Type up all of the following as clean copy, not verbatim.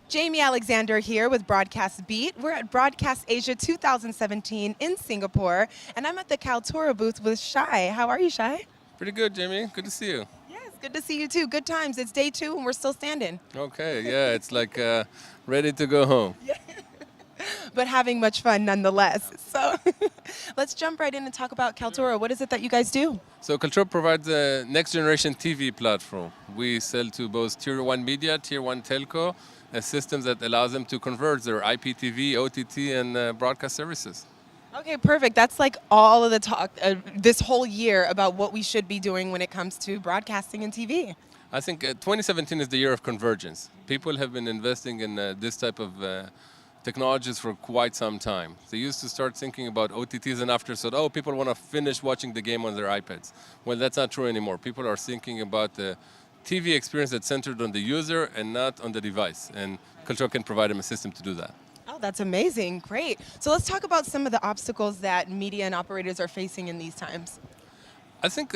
Jaimi Alexander here with Broadcast Beat. We're at Broadcast Asia 2017 in Singapore, and I'm at the Kaltura booth with Shay. How are you, Shay? Pretty good, Jaimi. Good to see you. Yes, good to see you too. Good times. It's day 2 and we're still standing. Okay, yeah, it's like ready to go home. But having much fun nonetheless. So let's jump right in and talk about Kaltura. What is it that you guys do? So Kaltura provides a next generation TV platform. We sell to both Tier 1 media, Tier 1 telco, a system that allows them to convert their IPTV, OTT, and broadcast services. Okay, perfect. That's like all of the talk this whole year about what we should be doing when it comes to broadcasting and TV. I think 2017 is the year of convergence. People have been investing in this type of technologies for quite some time. They used to start thinking about OTTs and after said, oh, people want to finish watching the game on their iPads. Well, that's not true anymore. People are thinking about the TV experience that's centered on the user and not on the device. And Kaltura can provide them a system to do that. Oh, that's amazing. Great. So let's talk about some of the obstacles that media and operators are facing in these times. I think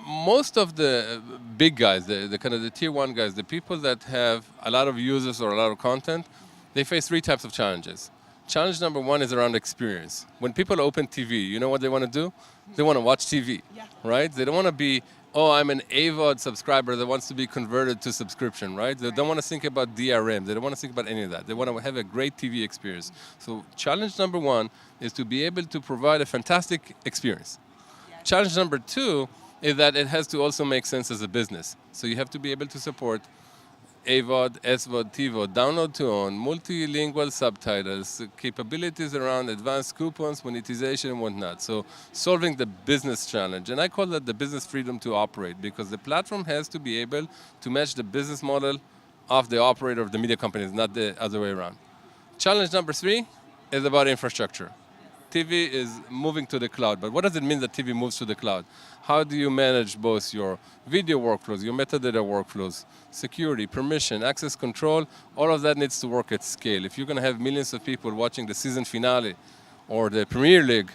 most of the big guys, the kind of the Tier 1 guys, the people that have a lot of users or a lot of content, they face 3 types of challenges. Challenge number 1 is around experience. When people open TV, you know what they want to do? They want to watch TV, right? They don't want to be, oh, I'm an AVOD subscriber that wants to be converted to subscription, right? They don't want to think about DRM. They don't want to think about any of that. They want to have a great TV experience. So challenge number 1 is to be able to provide a fantastic experience. Challenge number 2 is that it has to also make sense as a business. So you have to be able to support AVOD, SVOD, TVOD, download to own, multilingual subtitles, capabilities around advanced coupons, monetization, and whatnot. So solving the business challenge. And I call that the business freedom to operate, because the platform has to be able to match the business model of the operator of the media companies, not the other way around. Challenge number 3 is about infrastructure. TV is moving to the cloud, but what does it mean that TV moves to the cloud? How do you manage both your video workflows, your metadata workflows, security, permission, access control? All of that needs to work at scale. If you're going to have millions of people watching the season finale or the Premier League,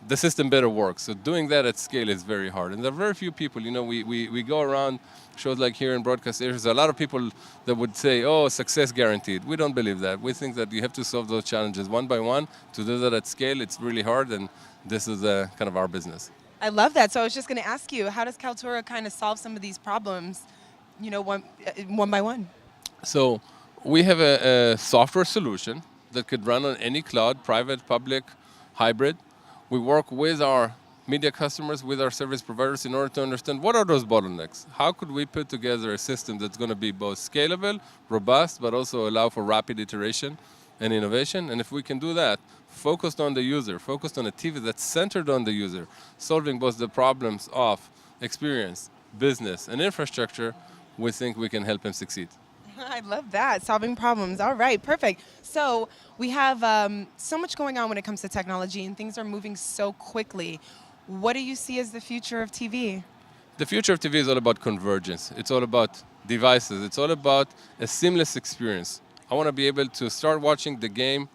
the system better work. So doing that at scale is very hard. And there are very few people, you know, we go around shows like here in broadcast areas, there's a lot of people that would say, oh, success guaranteed. We don't believe that. We think that you have to solve those challenges one by one. To do that at scale, it's really hard, and this is kind of our business. I love that. So I was just going to ask you, how does Kaltura kind of solve some of these problems, you know, one by one? So we have a software solution that could run on any cloud, private, public, hybrid. We work with our media customers, with our service providers in order to understand what are those bottlenecks. How could we put together a system that's going to be both scalable, robust, but also allow for rapid iteration and innovation? And if we can do that, focused on the user, focused on a TV that's centered on the user, solving both the problems of experience, business, and infrastructure, we think we can help them succeed. I love that, solving problems. All right, perfect. So we have so much going on when it comes to technology, and things are moving so quickly. What do you see as the future of TV? The future of TV is all about convergence. It's all about devices. It's all about a seamless experience. I want to be able to start watching the game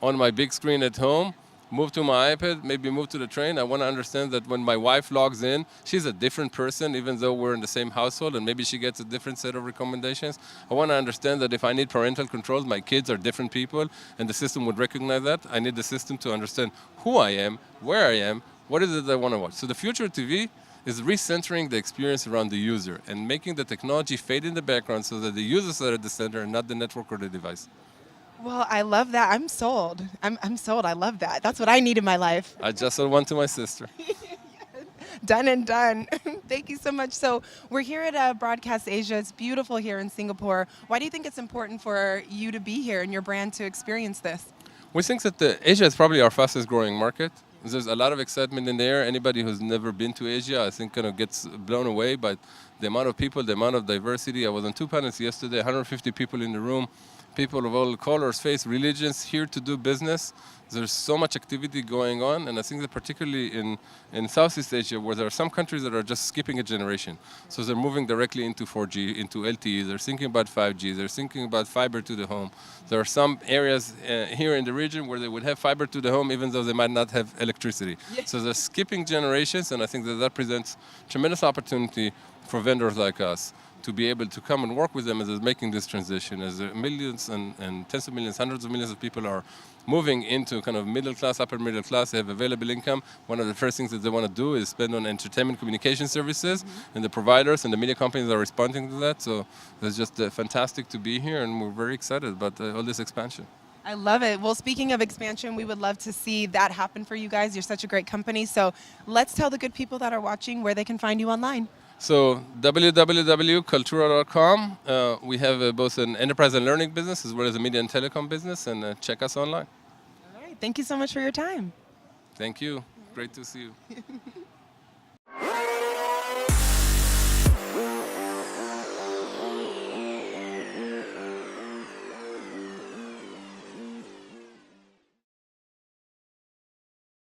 on my big screen at home, move to my iPad, maybe move to the train. I want to understand that when my wife logs in, she's a different person, even though we're in the same household, and maybe she gets a different set of recommendations. I want to understand that if I need parental controls, my kids are different people, and the system would recognize that. I need the system to understand who I am, where I am, what is it that I want to watch. So the future of TV is recentering the experience around the user and making the technology fade in the background so that the users are at the center and not the network or the device. Well, I love that. I'm sold. I'm sold. I love that. That's what I need in my life. I just sold one to my sister. Done and done. Thank you so much. So we're here at Broadcast Asia. It's beautiful here in Singapore. Why do you think it's important for you to be here and your brand to experience this? We think that Asia is probably our fastest growing market. There's a lot of excitement in there. Anybody who's never been to Asia, I think, kind of gets blown away by the amount of people, the amount of diversity. I was on 2 panels yesterday, 150 people in the room. people of all colors, faiths, religions here to do business. There's so much activity going on, and I think that particularly in Southeast Asia, where there are some countries that are just skipping a generation. So they're moving directly into 4G, into LTE, they're thinking about 5G, they're thinking about fiber to the home. There are some areas here in the region where they would have fiber to the home even though they might not have electricity. Yeah. So they're skipping generations, and I think that that presents tremendous opportunity for vendors like us to be able to come and work with them as they're making this transition, as millions and tens of millions, hundreds of millions of people are moving into kind of middle class, upper middle class. They have available income. One of the first things that they want to do is spend on entertainment communication services, and the providers and the media companies are responding to that. So it's just fantastic to be here, and we're very excited about all this expansion. I love it. Well, speaking of expansion, we would love to see that happen for you guys. You're such a great company. So let's tell the good people that are watching where they can find you online. So www.kaltura.com. We have both an enterprise and learning business as well as a media and telecom business, and check us online. All right. Thank you so much for your time. Thank you. Great to see you.